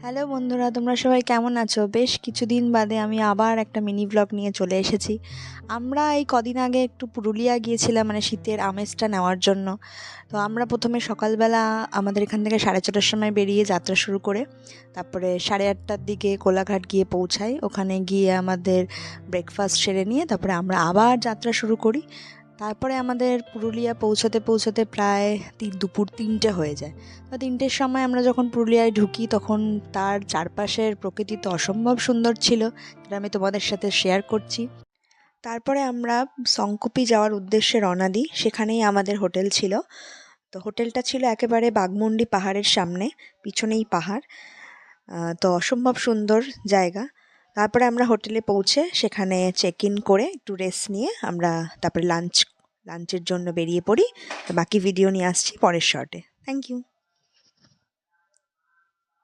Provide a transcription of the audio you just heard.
Hello বন্ধুরা, তোমরা সবাই কেমন আছো? বেশ কিছুদিন বাদে আমি আবার একটা মিনি ব্লগ নিয়ে চলে এসেছি। আমরা এই কদিন আগে একটু পুরুলিয়া গিয়েছিলাম, মানে শীতের আমেজটা নেওয়ার জন্য। তো আমরা প্রথমে সকালবেলা আমাদের এখান থেকে 4:30টার সময় বেরিয়ে যাত্রা শুরু করে তারপরে 8:30টার দিকে কোলাঘাট গিয়ে পৌঁছাই। ওখানে গিয়ে আমাদের ব্রেকফাস্ট সেরে নিয়ে তারপরে আমরা আবার যাত্রা শুরু করি। তারপরে আমাদের পুরুলিয়া পৌঁছাতে পৌঁছাতে প্রায় দুপুর 3টে হয়ে যায়। তো 3টের সময় আমরা যখন পুরুলিয়ায় ঢুকি তখন তার চারপাশের প্রকৃতি তো অসম্ভব সুন্দর ছিল, যেটা আমি তোমাদের সাথে শেয়ার করছি। তারপরে আমরা শঙ্কুপি যাওয়ার উদ্দেশ্যে রওনা দিই। সেখানেই আমাদের হোটেল ছিল। তো হোটেলটা ছিল একেবারে বাঘমুন্ডি পাহাড়ের সামনে, পিছনেই পাহাড়। তো অসম্ভব সুন্দর জায়গা। তারপরে আমরা হোটেলে পৌঁছে সেখানে চেক ইন করে একটু রেস্ট নিয়ে আমরা তারপরে লাঞ্চের জন্য বেরিয়ে পড়ি। তো বাকি ভিডিও নিয়ে আসছি পরের শর্টে। Thank you.